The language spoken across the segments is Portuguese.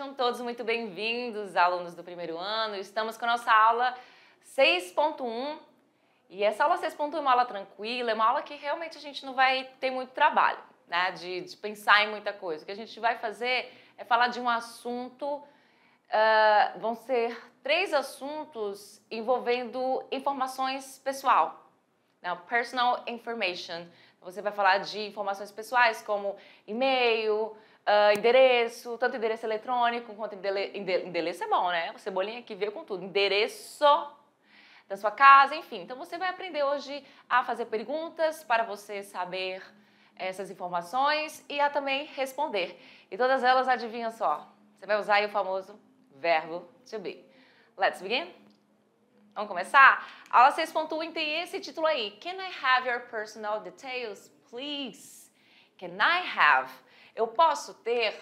Sejam todos muito bem-vindos, alunos do primeiro ano. Estamos com a nossa aula 6.1 e essa aula 6.1 é uma aula tranquila, é uma aula que realmente a gente não vai ter muito trabalho, né, de pensar em muita coisa. O que a gente vai fazer é falar de um assunto, vão ser 3 assuntos envolvendo informações pessoal, né, personal information. Você vai falar de informações pessoais como e-mail, endereço, tanto endereço eletrônico quanto endereço é bom, né? O Cebolinha aqui veio com tudo. Endereço da sua casa, enfim. Então você vai aprender hoje a fazer perguntas para você saber essas informações e a também responder. E todas elas, adivinha só, você vai usar aí o famoso verbo to be. Let's begin? Vamos começar? A aula 6.1 tem esse título aí. Can I have your personal details, please? Can I have? Eu posso ter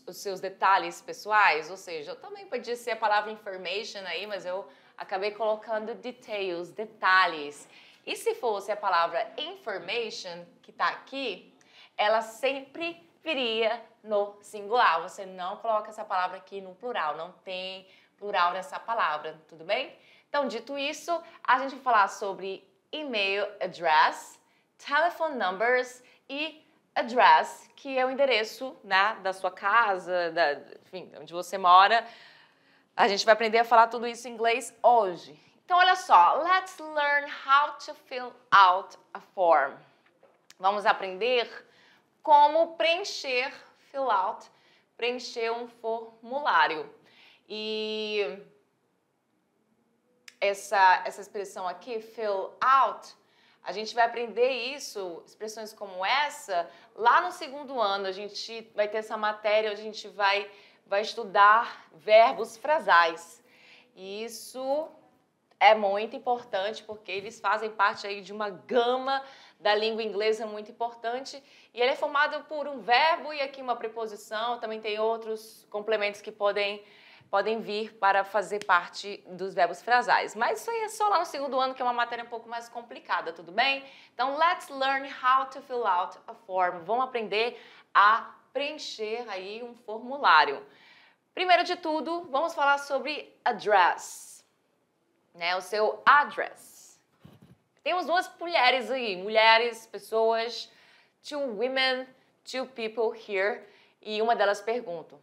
os seus detalhes pessoais? Ou seja, eu também podia ser a palavra information aí, mas eu acabei colocando details, detalhes. E se fosse a palavra information, que está aqui, ela sempre viria no singular. Você não coloca essa palavra aqui no plural, não tem plural nessa palavra, tudo bem? Então, dito isso, a gente vai falar sobre email address, telephone numbers e address, que é o endereço, né, da sua casa, enfim, onde você mora. A gente vai aprender a falar tudo isso em inglês hoje. Então, olha só, let's learn how to fill out a form. Vamos aprender como preencher, fill out, preencher um formulário. E essa expressão aqui, fill out, a gente vai aprender isso, expressões como essa, lá no segundo ano. A gente vai ter essa matéria, a gente vai estudar verbos frasais. E isso é muito importante porque eles fazem parte aí de uma gama da língua inglesa muito importante. E ele é formado por um verbo e aqui uma preposição. Também tem outros complementos que podem vir para fazer parte dos verbos frasais. Mas isso aí é só lá no segundo ano, que é uma matéria um pouco mais complicada, tudo bem? Então, let's learn how to fill out a form. Vamos aprender a preencher aí um formulário. Primeiro de tudo, vamos falar sobre address, né? O seu address. Temos 2 mulheres aí, pessoas, 2 women, 2 people here, e uma delas pergunta,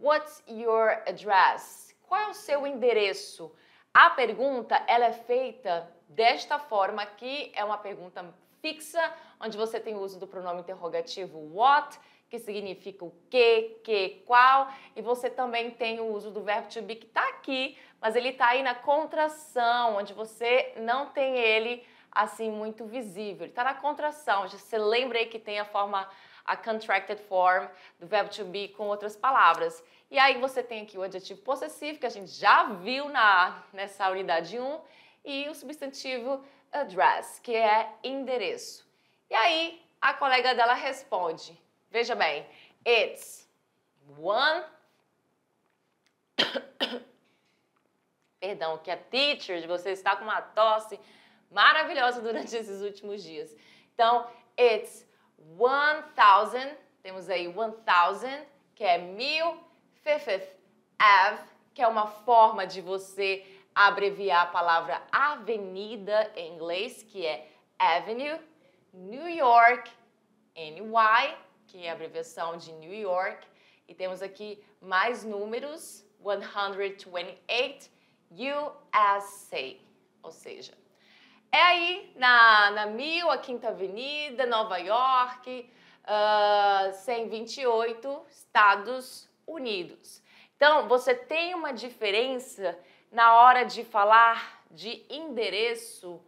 what's your address? Qual é o seu endereço? A pergunta, ela é feita desta forma aqui, é uma pergunta fixa, onde você tem o uso do pronome interrogativo what, que significa o que, qual, e você também tem o uso do verbo to be, que está aqui, mas ele está aí na contração, onde você não tem ele assim muito visível, ele está na contração. Você lembra aí que tem a contracted form do verbo to be com outras palavras. E aí você tem aqui o adjetivo possessivo, que a gente já viu nessa unidade 1, e o substantivo address, que é endereço. E aí a colega dela responde, veja bem, it's Perdão, que a teacher de vocês está com uma tosse maravilhosa durante esses últimos dias. Então, it's 1000, temos aí 1000, que é 15th Ave, que é uma forma de você abreviar a palavra avenida em inglês, que é Avenue, New York, NY, que é a abreviação de New York, e temos aqui mais números, 128 USA, ou seja, é aí na 1000, a 5ª Avenida, Nova York, 128, Estados Unidos. Então, você tem uma diferença na hora de falar de endereço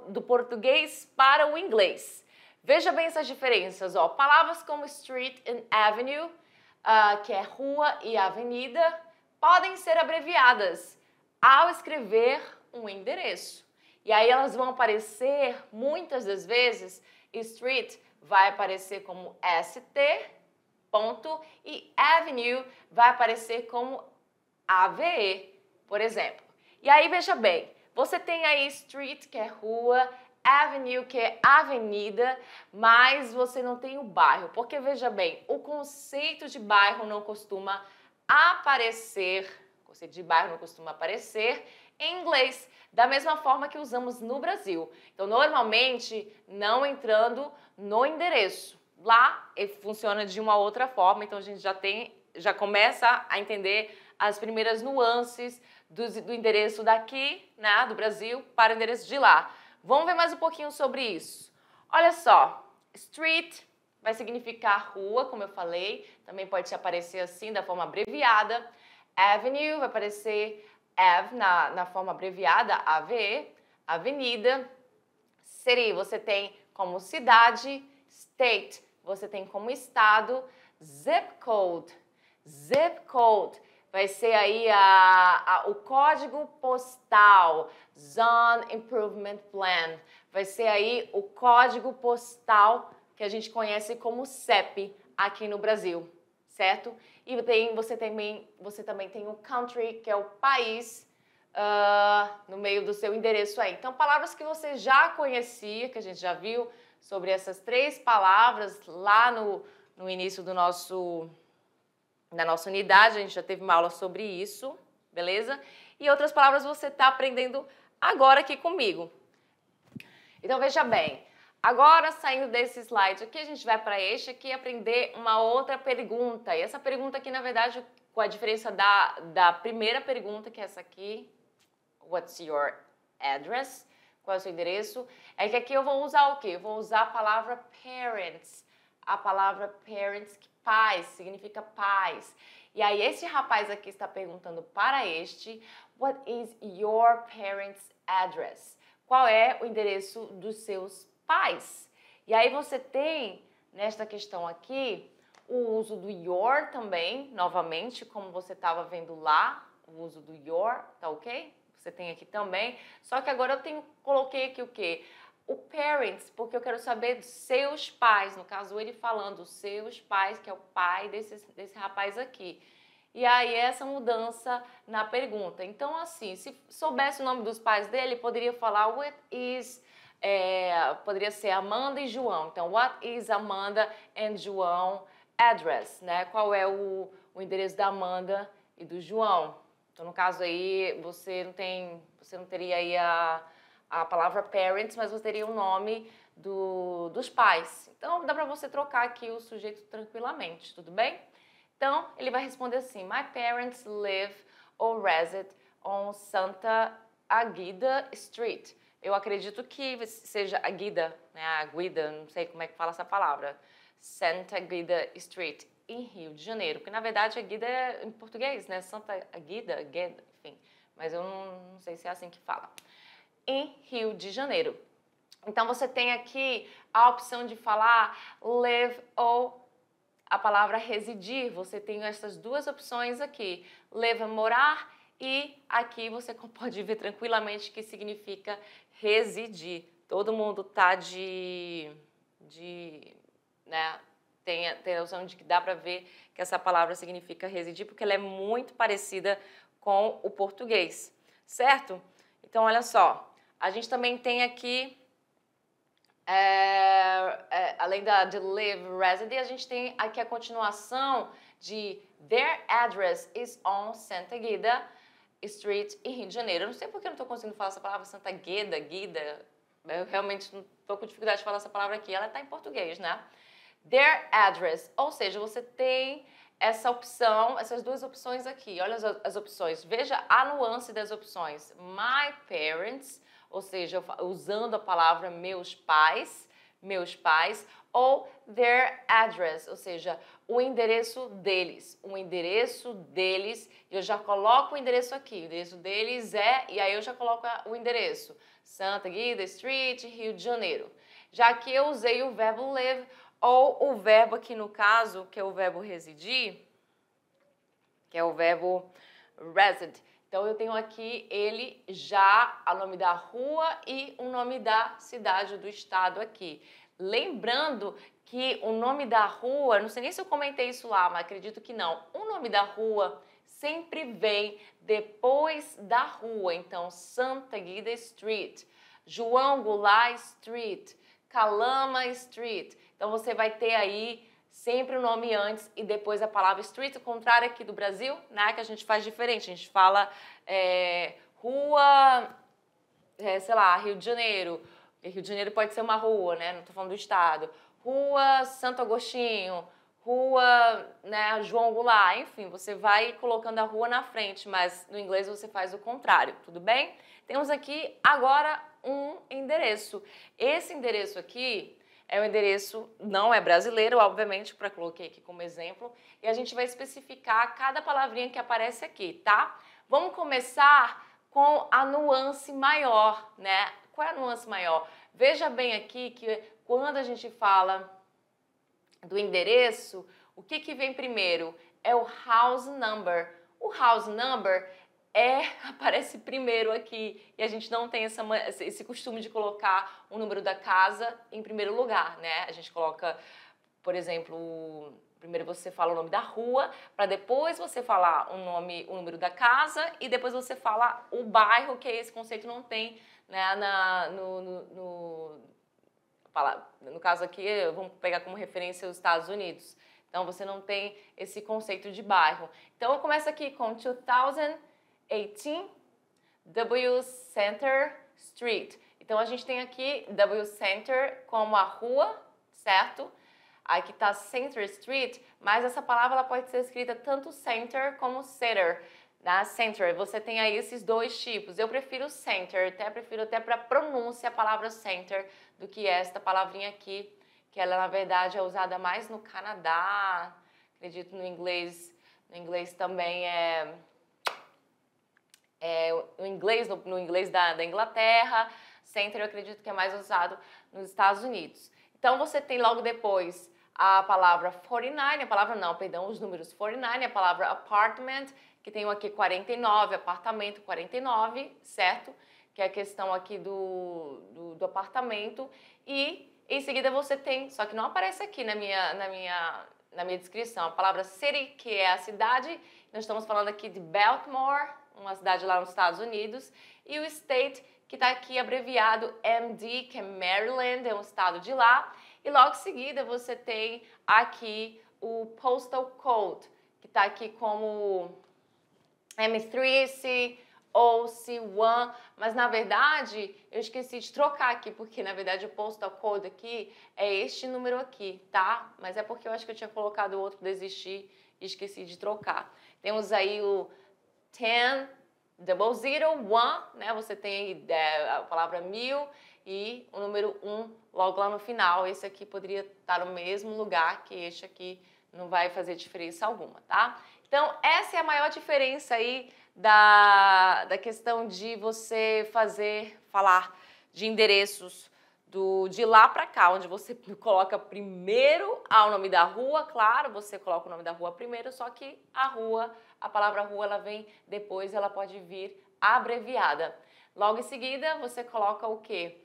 do português para o inglês. Veja bem essas diferenças, ó. Palavras como street e avenue, que é rua e avenida, podem ser abreviadas ao escrever um endereço. E aí elas vão aparecer, muitas das vezes, street vai aparecer como ST, ponto, e avenue vai aparecer como AVE, por exemplo. E aí, veja bem, você tem aí street, que é rua, Avenue, que é avenida, mas você não tem o bairro. Porque, veja bem, o conceito de bairro não costuma aparecer, o conceito de bairro não costuma aparecer em inglês, da mesma forma que usamos no Brasil. Então, normalmente, não entrando no endereço. Lá, ele funciona de uma outra forma, então a gente já começa a entender as primeiras nuances do endereço daqui, né, do Brasil, para o endereço de lá. Vamos ver mais um pouquinho sobre isso. Olha só, street vai significar rua, como eu falei, também pode aparecer assim, da forma abreviada. Avenue vai aparecer Ave na forma abreviada, AVE, avenida. City você tem como cidade, state você tem como estado, zip code vai ser aí o código postal, Zone Improvement Plan, vai ser aí o código postal que a gente conhece como CEP aqui no Brasil, certo? E você também tem o country, que é o país, no meio do seu endereço aí. Então, palavras que você já conhecia, que a gente já viu sobre essas 3 palavras lá no início da nossa unidade, a gente já teve uma aula sobre isso, beleza? E outras palavras você está aprendendo agora aqui comigo. Então, veja bem, agora saindo desse slide aqui, a gente vai para este aqui aprender uma outra pergunta. E essa pergunta aqui, na verdade, com a diferença da primeira pergunta, que é essa aqui, what's your address? Qual é o seu endereço? É que aqui eu vou usar o quê? Eu vou usar a palavra parents. A palavra parents, que pais, significa pais. E aí esse rapaz aqui está perguntando para este, what is your parents' address? Qual é o endereço dos seus pais? E aí você tem, nesta questão aqui, o uso do your também, novamente, como você estava vendo lá, o uso do your, tá ok? Você tem aqui também, só que agora coloquei aqui o quê? O parents, porque eu quero saber dos seus pais, no caso ele falando seus pais, que é o pai desse rapaz aqui. E aí essa mudança na pergunta. Então assim, se soubesse o nome dos pais dele, poderia falar what is, poderia ser Amanda e João. Então, what is Amanda and João address, né? Qual é o endereço da Amanda e do João? Então, no caso aí, você não teria aí a palavra parents, mas você teria o nome dos pais. Então, dá para você trocar aqui o sujeito tranquilamente, tudo bem? Então, ele vai responder assim, my parents live or reside on Santa Aguida Street. Eu acredito que seja Aguida, né? Aguida, não sei como é que fala essa palavra. Santa Aguida Street, em Rio de Janeiro. Porque, na verdade, Aguida é em português, né? Santa Aguida, enfim. Mas eu não sei se é assim que fala. Em Rio de Janeiro. Então, você tem aqui a opção de falar live ou a palavra residir. Você tem essas duas opções aqui. Live é morar e aqui você pode ver tranquilamente que significa residir. Todo mundo tá né, tem a noção de que dá para ver que essa palavra significa residir, porque ela é muito parecida com o português, certo? Então, olha só. A gente também tem aqui, além de live, reside, a gente tem aqui a continuação de their address is on Santa Guida Street, em Rio de Janeiro. Eu não sei porque eu não estou conseguindo falar essa palavra Santa Guida, eu realmente não estou com dificuldade de falar essa palavra aqui, ela está em português, né? Their address, ou seja, você tem essa opção, essas duas opções aqui. Olha as opções, veja a nuance das opções. My parents, ou seja, usando a palavra meus pais, ou their address, ou seja, o endereço deles. O endereço deles, eu já coloco o endereço aqui. O endereço deles e aí eu já coloco o endereço. Santa Guida Street, Rio de Janeiro. Já que eu usei o verbo live, ou o verbo aqui no caso, que é o verbo residir, que é o verbo reside. Então, eu tenho aqui ele já, o nome da rua e o nome da cidade, do estado aqui. Lembrando que o nome da rua, não sei nem se eu comentei isso lá, mas acredito que não. O nome da rua sempre vem depois da rua. Então, Santa Guida Street. João Goulart Street, Calama Street. Então você vai ter aí sempre o nome antes e depois a palavra street, o contrário aqui do Brasil, né, que a gente faz diferente. A gente fala rua, sei lá, Rio de Janeiro. Rio de Janeiro pode ser uma rua, né, não estou falando do estado. Rua Santo Agostinho, rua, né, João Goulart, enfim, você vai colocando a rua na frente, mas no inglês você faz o contrário, tudo bem? Temos aqui agora um endereço. Esse endereço aqui é um endereço, não é brasileiro, obviamente, para coloquei aqui como exemplo, e a gente vai especificar cada palavrinha que aparece aqui, tá? Vamos começar com a nuance maior, né? Qual é a nuance maior? Veja bem aqui que quando a gente fala do endereço, o que vem primeiro? É o house number. O house number aparece primeiro aqui e a gente não tem esse costume de colocar o número da casa em primeiro lugar, né? A gente coloca, por exemplo, primeiro você fala o nome da rua, para depois você falar o número da casa e depois você fala o bairro, que esse conceito não tem, né, no caso aqui, vamos pegar como referência os Estados Unidos. Então, você não tem esse conceito de bairro. Então, eu começo aqui com 2018 W Center Street. Então, a gente tem aqui W Center como a rua, certo? Aqui está Center Street, mas essa palavra ela pode ser escrita tanto center como center. Na center, você tem aí esses dois tipos. Eu prefiro center, prefiro até para pronúncia a palavra center do que esta palavrinha aqui, que ela na verdade é usada mais no Canadá, acredito no inglês também no inglês da Inglaterra, center eu acredito que é mais usado nos Estados Unidos. Então você tem logo depois a palavra 49, os números 49, a palavra apartment, que tem aqui 49, apartamento 49, certo? Que é a questão aqui do apartamento. E em seguida você tem, só que não aparece aqui na minha descrição, a palavra city, que é a cidade. Nós estamos falando aqui de Baltimore, uma cidade lá nos Estados Unidos. E o state, que está aqui abreviado MD, que é Maryland, é um estado de lá. E logo em seguida você tem aqui o postal code, que está aqui como M3C ou C1, mas na verdade eu esqueci de trocar aqui, porque na verdade o postal code aqui é este número aqui, tá? Mas é porque eu acho que eu tinha colocado o outro, desisti e esqueci de trocar. Temos aí o 10,001, né? Você tem a palavra 1000 e o número 1 logo lá no final. Esse aqui poderia estar no mesmo lugar que este aqui, não vai fazer diferença alguma, tá? Então, essa é a maior diferença aí da questão de você falar de endereços de lá para cá, onde você coloca primeiro o nome da rua, claro, você coloca o nome da rua primeiro, só que a palavra rua, ela vem depois, ela pode vir abreviada. Logo em seguida, você coloca o quê?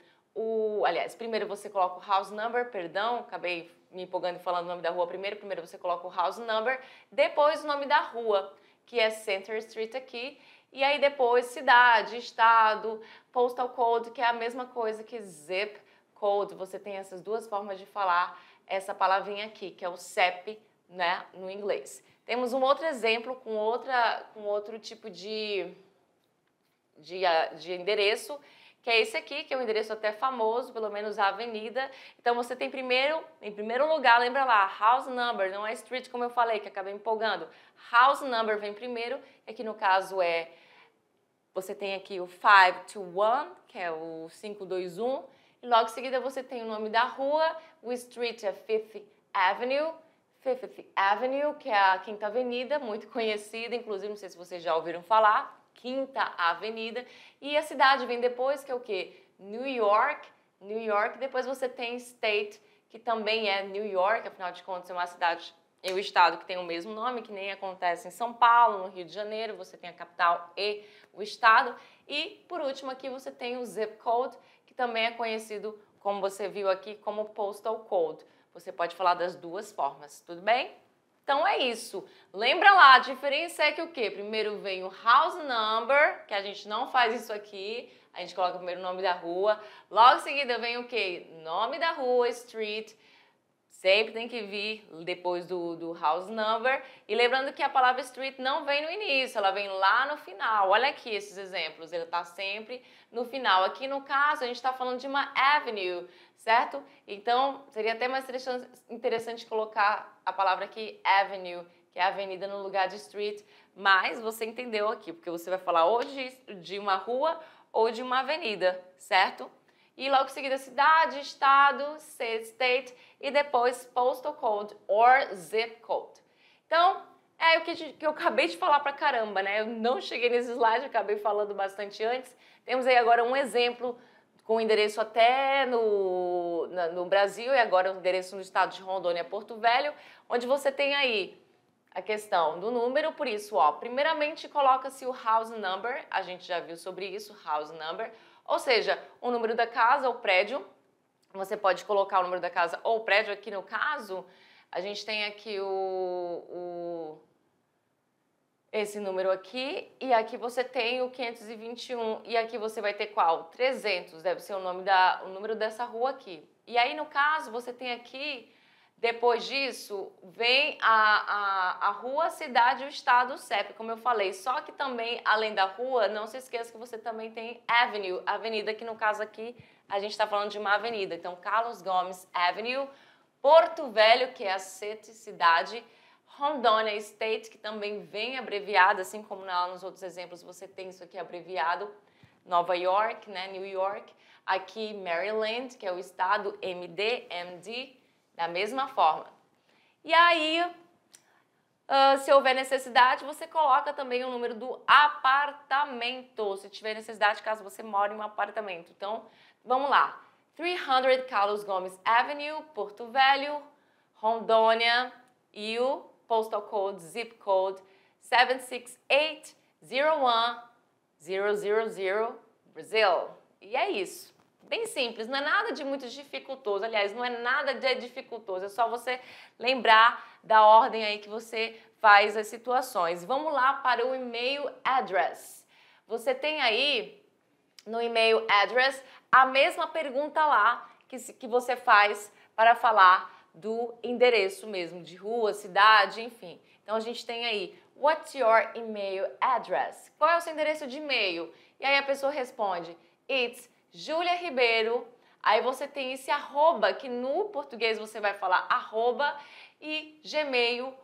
Aliás, primeiro você coloca o house number, perdão, acabei me empolgando e falando o nome da rua primeiro você coloca o house number, depois o nome da rua, que é Center Street aqui, e aí depois cidade, estado, postal code, que é a mesma coisa que zip code. Você tem essas duas formas de falar essa palavrinha aqui, que é o CEP, né, no inglês. Temos um outro exemplo com outro tipo de endereço, que é esse aqui, que é um endereço até famoso, pelo menos a avenida. Então você tem em primeiro lugar, lembra lá, house number, não é street como eu falei, que acabei me empolgando. House number vem primeiro, e aqui no caso você tem aqui o 521, que é o 521, e logo em seguida você tem o nome da rua, o street é Fifth Avenue, que é a Quinta Avenida, muito conhecida, inclusive, não sei se vocês já ouviram falar, Quinta Avenida, e a cidade vem depois, que é o quê? New York, depois você tem State, que também é New York, afinal de contas é uma cidade e o estado que tem o mesmo nome, que nem acontece em São Paulo, no Rio de Janeiro, você tem a capital e o estado, e por último aqui você tem o Zip Code, que também é conhecido, como você viu aqui, como Postal Code. Você pode falar das duas formas, tudo bem? Então é isso. Lembra lá, a diferença é que o quê? Primeiro vem o house number, que a gente não faz isso aqui. a gente coloca primeiro o nome da rua. Logo em seguida vem o quê? Nome da rua, street. Sempre tem que vir depois do house number. E lembrando que a palavra street não vem no início, ela vem lá no final. Olha aqui esses exemplos, ele está sempre no final. Aqui no caso, a gente está falando de uma avenue, certo? Então, seria até mais interessante colocar a palavra aqui, avenue, que é avenida no lugar de street. Mas você entendeu aqui, porque você vai falar ou de uma rua ou de uma avenida, certo? E logo em seguida, cidade, estado, state, e depois postal code or zip code. Então, é o que eu acabei de falar pra caramba, né? Eu não cheguei nesse slide, acabei falando bastante antes. Temos aí agora um exemplo com endereço até no Brasil e agora um endereço no estado de Rondônia, Porto Velho, onde você tem aí a questão do número, por isso, ó, primeiramente coloca-se o house number, a gente já viu sobre isso, house number, ou seja, o número da casa ou prédio. Você pode colocar o número da casa ou prédio. Aqui no caso, a gente tem aqui esse número aqui, e aqui você tem o 521, e aqui você vai ter qual? 300, deve ser o número dessa rua aqui. E aí, no caso, você tem aqui, depois disso, vem a rua, cidade, o estado, o CEP, como eu falei. Só que também, além da rua, não se esqueça que você também tem avenue, avenida, que no caso aqui, a gente está falando de uma avenida. Então, Carlos Gomes Avenue, Porto Velho, que é a cidade, Rondônia State, que também vem abreviado, assim como nos outros exemplos você tem isso aqui abreviado, Nova York, né, New York, aqui Maryland, que é o estado, MD, da mesma forma. E aí, se houver necessidade, você coloca também o número do apartamento, se tiver necessidade, caso você mora em um apartamento. Então, vamos lá. 300 Carlos Gomes Avenue, Porto Velho, Rondônia, e o postal code, zip code 76801-000, Brasil. E é isso. Bem simples, não é nada de muito dificultoso. Aliás, não é nada de dificultoso, é só você lembrar da ordem aí que você faz as situações. Vamos lá para o e-mail address. Você tem aí no e-mail address a mesma pergunta lá que você faz para falar do endereço mesmo, de rua, cidade, enfim. Então a gente tem aí, what's your email address? Qual é o seu endereço de e-mail? E aí a pessoa responde, it's Júlia Ribeiro. Aí você tem esse arroba, que no português você vai falar arroba e gmail.com.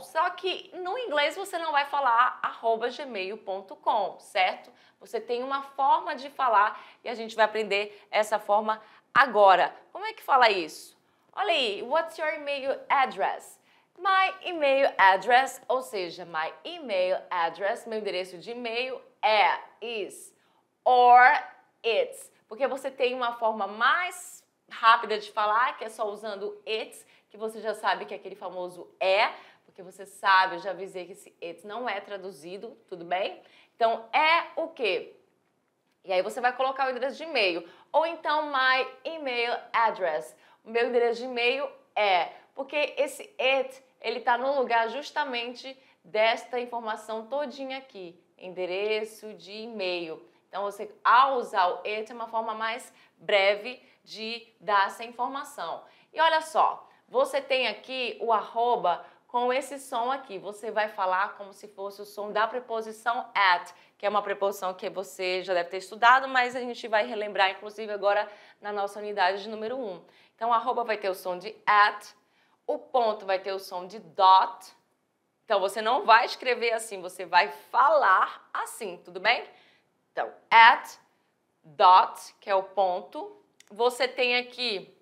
Só que no inglês você não vai falar arroba gmail.com, certo? Você tem uma forma de falar e a gente vai aprender essa forma agora. Como é que fala isso? Olha aí, what's your email address? My email address, ou seja, my email address, meu endereço de e-mail é, is, or it's, porque você tem uma forma mais rápida de falar, que é só usando it's, que você já sabe que é aquele famoso é, porque você sabe, eu já avisei que esse it's não é traduzido, tudo bem? Então, é o quê? E aí você vai colocar o endereço de e-mail, ou então my email address, o meu endereço de e-mail é, porque esse it, ele está no lugar justamente desta informação todinha aqui, endereço de e-mail. Então, você, ao usar o it, é uma forma mais breve de dar essa informação. E olha só, você tem aqui o arroba com esse som aqui. Você vai falar como se fosse o som da preposição at, que é uma preposição que você já deve ter estudado, mas a gente vai relembrar, inclusive, agora na nossa unidade de número 1. Então, o arroba vai ter o som de at, o ponto vai ter o som de dot. Então, você não vai escrever assim, você vai falar assim, tudo bem? Então, at, dot, que é o ponto. Você tem aqui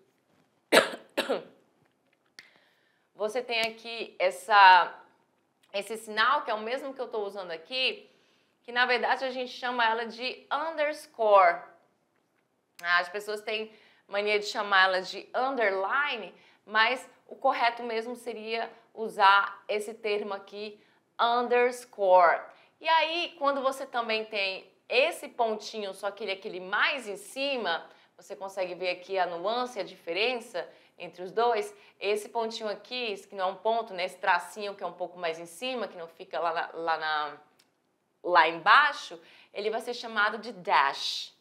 esse sinal, que é o mesmo que eu estou usando aqui, que na verdade a gente chama ela de underscore. As pessoas têm mania de chamar ela de underline, mas o correto mesmo seria usar esse termo aqui, underscore. E aí, quando você também tem esse pontinho, só que ele é aquele mais em cima, você consegue ver aqui a nuance, a diferença entre os dois. Esse pontinho aqui, que não é um ponto, né? Esse tracinho que é um pouco mais em cima, que não fica lá lá embaixo, ele vai ser chamado de dash.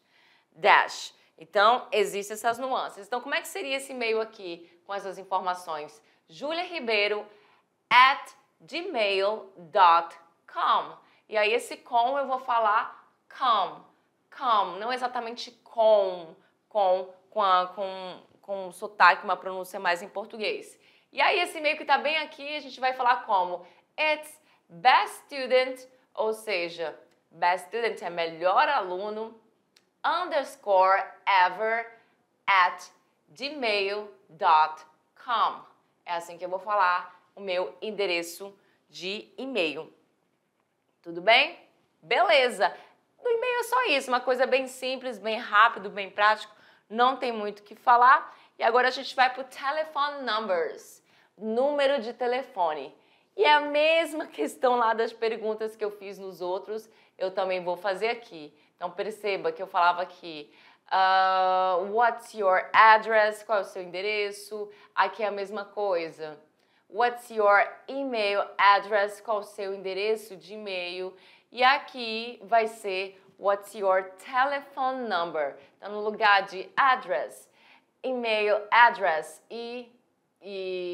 Dash. Então, existem essas nuances. Então, como é que seria esse e-mail aqui com essas informações? juliaribeiro@gmail.com. E aí, esse com eu vou falar com, não exatamente com sotaque, uma pronúncia mais em português. E aí, esse e-mail que está bem aqui, a gente vai falar como it's best student, ou seja, best student é melhor aluno, _ ever at gmail.com. É assim que eu vou falar o meu endereço de e-mail. Tudo bem? Beleza! No e-mail é só isso, uma coisa bem simples, bem rápido, bem prático, não tem muito o que falar. E agora a gente vai para o telephone numbers, número de telefone. E é a mesma questão lá das perguntas que eu fiz nos outros, eu também vou fazer aqui. Então perceba que eu falava aqui, what's your address, qual é o seu endereço? Aqui é a mesma coisa. What's your email address, qual é o seu endereço de e-mail? E aqui vai ser what's your telephone number. Então no lugar de address, email address e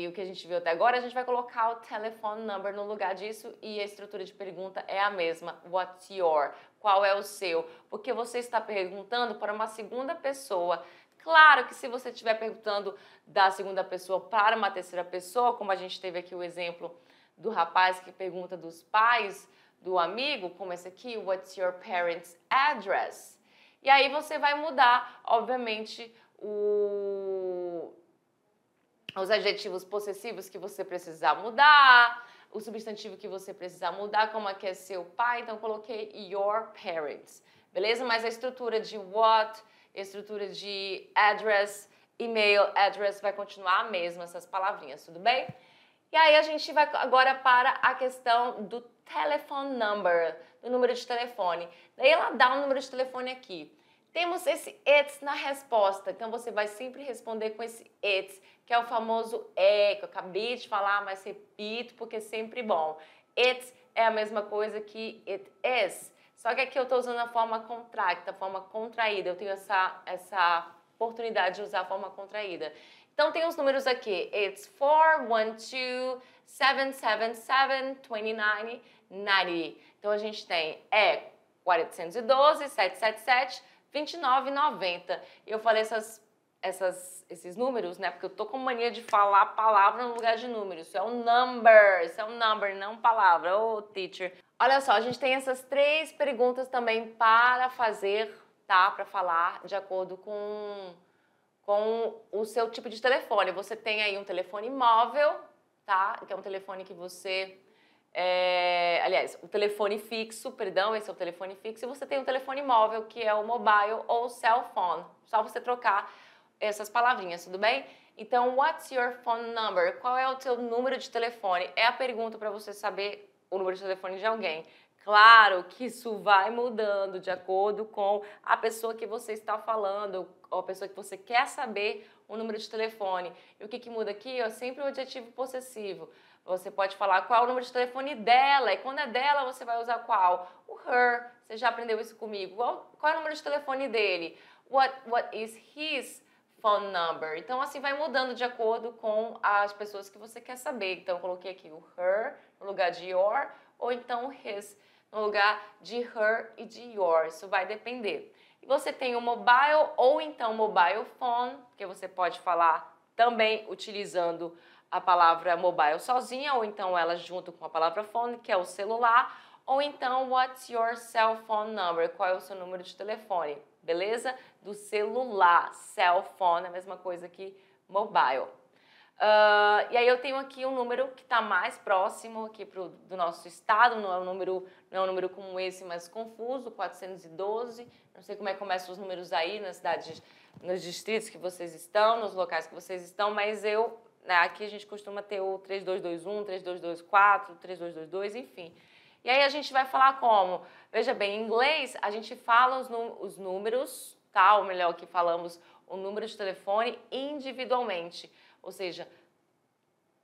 o que a gente viu até agora, a gente vai colocar o telephone number no lugar disso e a estrutura de pergunta é a mesma. What's your? Qual é o seu? Porque você está perguntando para uma segunda pessoa. Claro que se você estiver perguntando da segunda pessoa para uma terceira pessoa, como a gente teve aqui o exemplo do rapaz que pergunta dos pais do amigo, como esse aqui, what's your parents' address? E aí você vai mudar, obviamente, os adjetivos possessivos que você precisar mudar, o substantivo que você precisar mudar, como aqui é seu pai, então eu coloquei your parents, beleza? Mas a estrutura de what, a estrutura de address, email address vai continuar a mesma, essas palavrinhas, tudo bem? E aí a gente vai agora para a questão do telephone number, do número de telefone. Daí ela dá um número de telefone aqui. Temos esse it's na resposta, então você vai sempre responder com esse it's, que é o famoso que eu acabei de falar, mas repito porque é sempre bom. It's é a mesma coisa que it is, só que aqui eu estou usando a forma contracta, a forma contraída, eu tenho essa oportunidade de usar a forma contraída. Então tem os números aqui, it's 412 777 29 90. Então a gente tem 412 777 29,90. Eu falei esses números, né? Porque eu tô com mania de falar palavra no lugar de número. Isso é um number, não palavra. Ô, teacher. Olha só, a gente tem essas 3 perguntas também para fazer, tá? Para falar de acordo com o seu tipo de telefone. Você tem aí um telefone móvel, tá? Que é um telefone que você... aliás, o telefone fixo, perdão, esse é o telefone fixo, e você tem um telefone móvel, que é o mobile ou cell phone. Só você trocar essas palavrinhas, tudo bem? Então, what's your phone number? Qual é o seu número de telefone? É a pergunta para você saber o número de telefone de alguém. Claro que isso vai mudando de acordo com a pessoa que você está falando, ou a pessoa que você quer saber o número de telefone. E o que muda aqui é sempre o adjetivo possessivo. Você pode falar qual é o número de telefone dela, e quando é dela você vai usar qual? O her, você já aprendeu isso comigo. Qual é o número de telefone dele? What is his phone number? Então assim vai mudando de acordo com as pessoas que você quer saber. Então eu coloquei aqui o her no lugar de your, ou então his no lugar de her e de your. Isso vai depender. E você tem o mobile ou então mobile phone, que você pode falar também utilizando a palavra mobile sozinha, ou então ela junto com a palavra phone, que é o celular, ou então what's your cell phone number? Qual é o seu número de telefone? Beleza? Do celular, cell phone é a mesma coisa que mobile. E aí eu tenho aqui um número que está mais próximo aqui do nosso estado, não é um número como esse, mas confuso, 412. Não sei como é que começam os números aí nas cidades, nos distritos que vocês estão, nos locais que vocês estão, mas aqui a gente costuma ter o 3221, 3224, 3222, enfim. E aí a gente vai falar como? Veja bem, em inglês a gente fala os números, tá? Ou melhor, que falamos o número de telefone individualmente. Ou seja,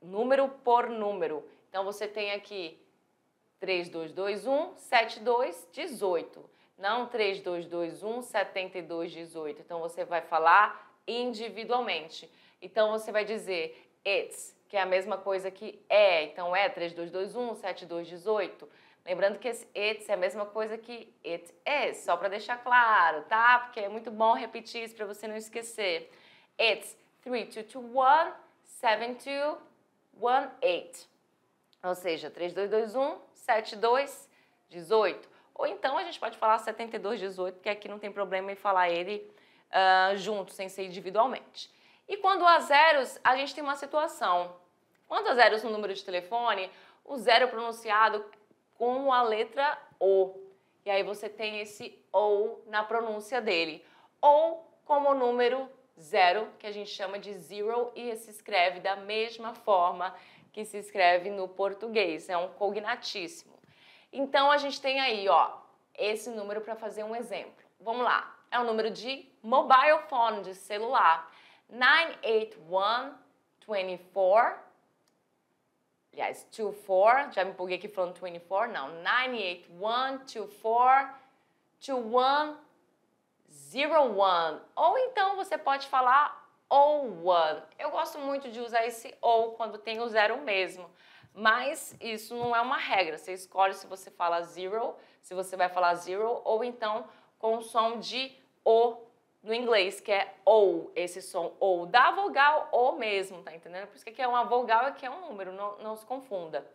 número por número. Então, você tem aqui 3221 7218. Não 3221 7218. Então você vai falar individualmente. Então você vai dizer it's, que é a mesma coisa que é. Então é 3221 7218. Lembrando que esse it's é a mesma coisa que it is, só para deixar claro, tá? Porque é muito bom repetir isso para você não esquecer. It's 3221 7218. Ou seja, 3221 7218. Ou então a gente pode falar 7218, porque aqui não tem problema em falar ele junto, sem ser individualmente. E quando há zeros, a gente tem uma situação. Quando há zeros no número de telefone, o zero é pronunciado com a letra O. E aí você tem esse O na pronúncia dele. Ou como o número zero, que a gente chama de zero, e se escreve da mesma forma que se escreve no português. É um cognatíssimo. Então a gente tem aí, ó, esse número para fazer um exemplo. Vamos lá. É o número de mobile phone, de celular. 981 24. Aliás, 24, já me empolguei aqui falando 24, não, 981-24-2101. Ou então você pode falar O1. Eu gosto muito de usar esse O quando tem o zero mesmo, mas isso não é uma regra. Você escolhe se você fala zero, se você vai falar zero, ou então com o som de O no inglês, que é O, esse som O da vogal O mesmo, tá entendendo? Por isso que aqui é uma vogal e aqui é um número, não se confunda.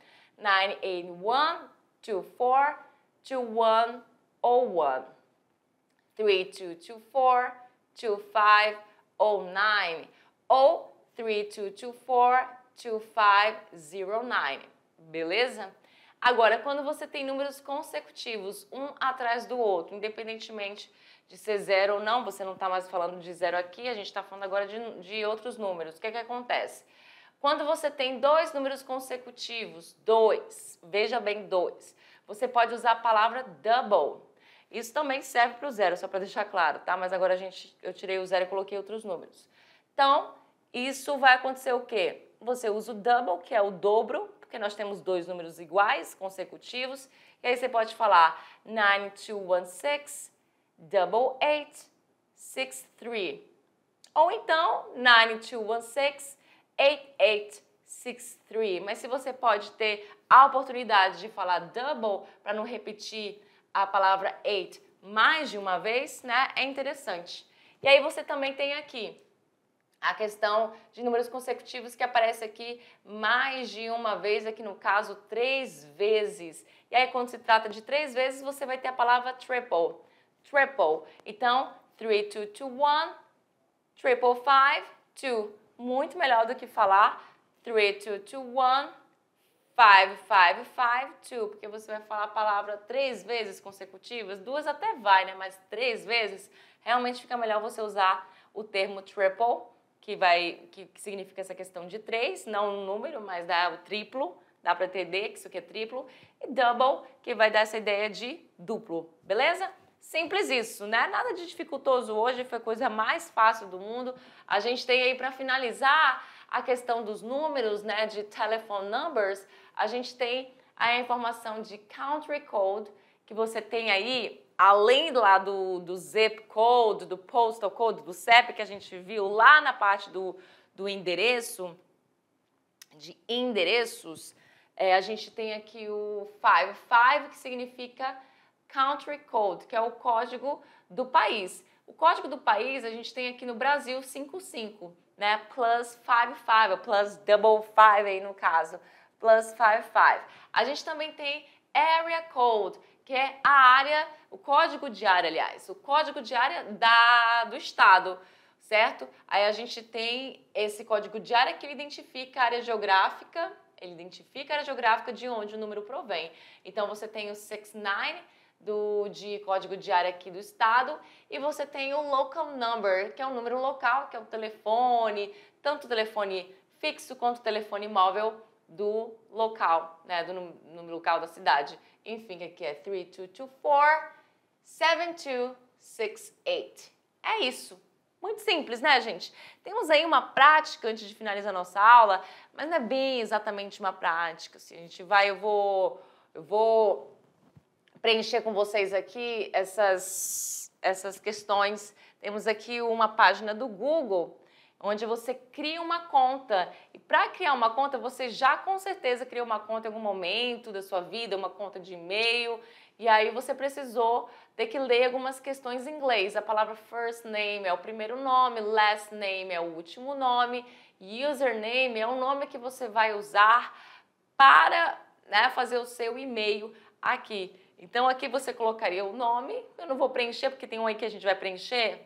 981-24-2101. 3224-2509 ou 3224-2509, beleza? Agora, quando você tem números consecutivos, um atrás do outro, independentemente de ser zero ou não, você não está mais falando de zero aqui, a gente está falando agora de outros números. O que acontece? Quando você tem dois números consecutivos, dois, veja bem, dois, você pode usar a palavra double. Isso também serve para o zero, só para deixar claro, tá? Mas agora eu tirei o zero e coloquei outros números. Então, isso vai acontecer o quê? Você usa o double, que é o dobro, porque nós temos dois números iguais, consecutivos, e aí você pode falar 9216 8863. Ou então 9216 8863. Mas se você pode ter a oportunidade de falar double para não repetir a palavra 8 mais de uma vez, né? É interessante. E aí você também tem aqui a questão de números consecutivos que aparece aqui mais de uma vez, aqui no caso 3 vezes. E aí quando se trata de 3 vezes, você vai ter a palavra triple. Triple. Então, 3221, 555, 2. Muito melhor do que falar 3221, 5552, porque você vai falar a palavra 3 vezes consecutivas, 2 até vai, né? Mas 3 vezes, realmente fica melhor você usar o termo triple, que significa essa questão de 3, não um número, mas dá o triplo, dá para entender que isso aqui é triplo, e double, que vai dar essa ideia de duplo, beleza? Simples isso, né? Nada de dificultoso hoje, foi a coisa mais fácil do mundo. A gente tem aí para finalizar a questão dos números, né, de telephone numbers, a gente tem a informação de country code, que você tem aí, além lá do zip code, do postal code, do CEP, que a gente viu lá na parte do endereço, de endereços, a gente tem aqui o 55, que significa country code, que é o código do país. O código do país a gente tem aqui no Brasil 55, né? Plus 55, ou plus double 5 aí no caso, plus 55. A gente também tem area code, que é a área, o código de área, aliás, o código de área do estado, certo? Aí a gente tem esse código de área que ele identifica a área geográfica, de onde o número provém. Então você tem o 69, de código de área aqui do estado, e você tem o local number, que é o número local, que é o telefone, tanto o telefone fixo quanto o telefone móvel do local, né, do número local da cidade. Enfim, que aqui é 3224-7268. É isso. Muito simples, né, gente? Temos aí uma prática antes de finalizar a nossa aula, mas não é bem exatamente uma prática. Se a gente vai, eu vou Eu vou preencher com vocês aqui essas questões. Temos aqui uma página do Google, onde você cria uma conta. E para criar uma conta, você já com certeza criou uma conta em algum momento da sua vida, uma conta de e-mail, e aí você precisou ter que ler algumas questões em inglês. A palavra first name é o primeiro nome, last name é o último nome, username é o nome que você vai usar para, né, fazer o seu e-mail aqui. Então aqui você colocaria o nome, eu não vou preencher porque tem um aí que a gente vai preencher,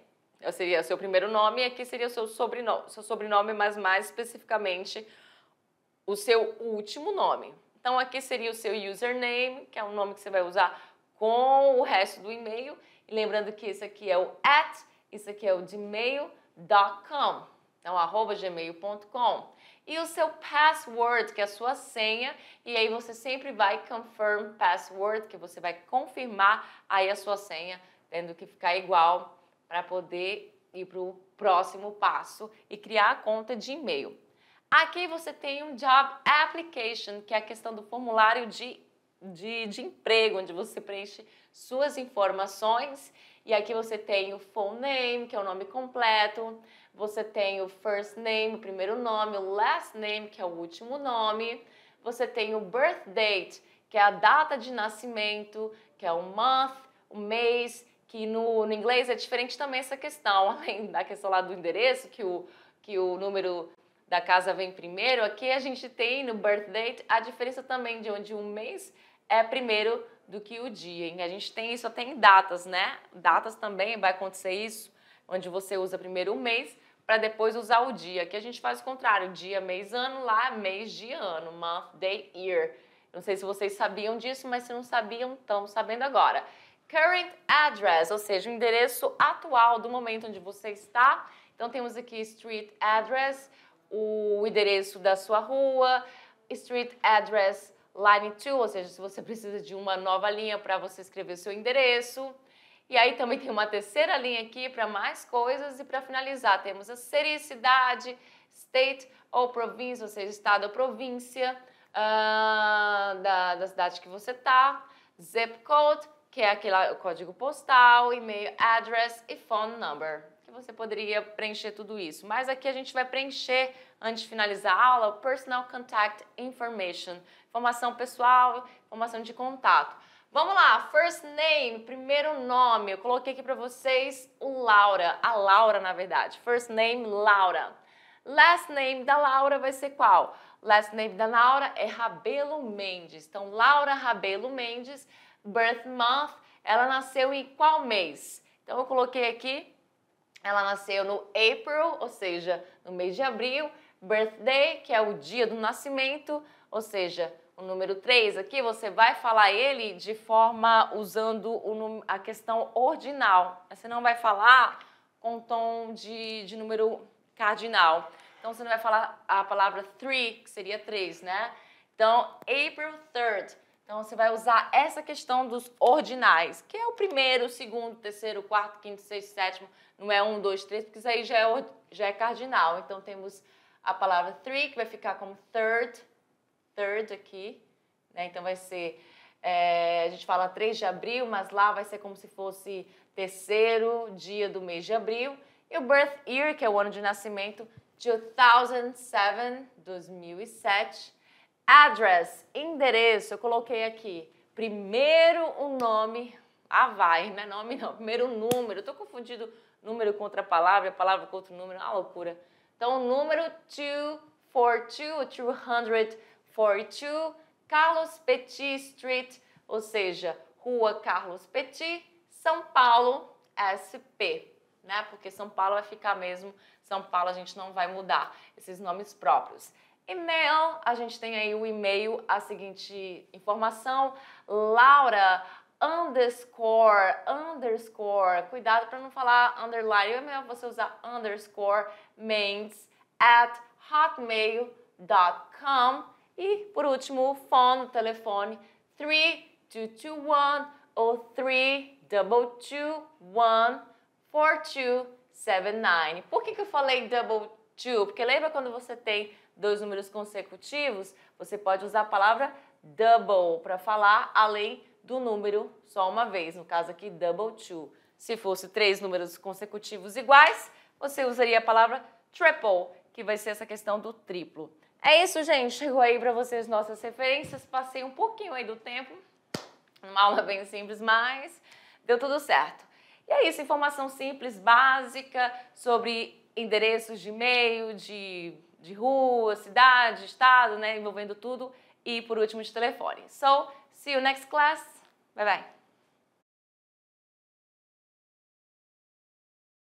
seria o seu primeiro nome, e aqui seria o seu sobrenome, mas mais especificamente o seu último nome. Então aqui seria o seu username, que é o nome que você vai usar com o resto do e-mail, e lembrando que esse aqui é o isso aqui é o gmail.com, então @gmail.com. E o seu password, que é a sua senha, e aí você sempre vai confirm password, que você vai confirmar aí a sua senha, tendo que ficar igual para poder ir para o próximo passo e criar a conta de e-mail. Aqui você tem um job application, que é a questão do formulário de emprego, onde você preenche suas informações. E aqui você tem o full name, que é o nome completo. Você tem o first name, o primeiro nome, o last name, que é o último nome. Você tem o birth date, que é a data de nascimento, que é o month, o mês, que no inglês é diferente também essa questão, além da questão lá do endereço, que o número da casa vem primeiro. Aqui a gente tem no birth date a diferença também de onde um mês é primeiro do que o dia. A gente tem isso até em datas, né? Datas também vai acontecer isso, onde você usa primeiro o mês para depois usar o dia. Aqui a gente faz o contrário, dia, mês, ano, lá mês, dia, ano, month, day, year. Não sei se vocês sabiam disso, mas se não sabiam, estão sabendo agora. Current address, ou seja, o endereço atual do momento onde você está. Então temos aqui street address, o endereço da sua rua, street address line 2, ou seja, se você precisa de uma nova linha para você escrever seu endereço. E aí também tem uma terceira linha aqui para mais coisas, e para finalizar temos a city, cidade, state ou província, ou seja, estado ou província da cidade que você está, zip code, que é aquele código postal, e-mail address e phone number, que você poderia preencher tudo isso. Mas aqui a gente vai preencher, antes de finalizar a aula, personal contact information, informação pessoal, informação de contato. Vamos lá, first name, primeiro nome, eu coloquei aqui para vocês o Laura, a Laura na verdade, first name Laura. Last name da Laura vai ser qual? Last name da Laura é Rabelo Mendes, então Laura Rabelo Mendes, birth month, ela nasceu em qual mês? Então eu coloquei aqui, ela nasceu no April, ou seja, no mês de abril, birthday, que é o dia do nascimento, ou seja, o número 3 aqui, você vai falar ele de forma usando a questão ordinal. Você não vai falar com tom de número cardinal. Então, você não vai falar a palavra 3, que seria 3, né? Então, April 3rd. Então, você vai usar essa questão dos ordinais, que é o primeiro, segundo, terceiro, quarto, quinto, sexto, sétimo. Não é 1, 2, 3, porque isso aí já é cardinal. Então, temos a palavra 3, que vai ficar como third aqui, né? Então vai ser, a gente fala 3 de abril, mas lá vai ser como se fosse terceiro dia do mês de abril. E o birth year, que é o ano de nascimento, 2007, 2007. Address, endereço, eu coloquei aqui, primeiro o nome, vai, não é nome não, primeiro o número, eu tô confundindo número com outra palavra, palavra com outro número, é uma loucura. Então, o número 242, Carlos Petit Street, ou seja, Rua Carlos Petit, São Paulo, SP, né? Porque São Paulo vai ficar mesmo, São Paulo a gente não vai mudar esses nomes próprios. E-mail, a gente tem aí o e-mail, a seguinte informação, Laura _, cuidado para não falar underline, é melhor você usar _ Mendes @hotmail.com. E por último, o phone, o telefone 3221 ou 3221-4279. Por que eu falei double two? Porque lembra quando você tem dois números consecutivos, você pode usar a palavra double para falar além do número só uma vez, no caso aqui double two. Se fosse 3 números consecutivos iguais, você usaria a palavra triple, que vai ser essa questão do triplo. É isso, gente. Chegou aí para vocês nossas referências. Passei um pouquinho aí do tempo, uma aula bem simples, mas deu tudo certo. E é isso, informação simples, básica, sobre endereços de e-mail, de rua, cidade, estado, né, envolvendo tudo. E por último, de telefone. So, see you next class. Bye bye.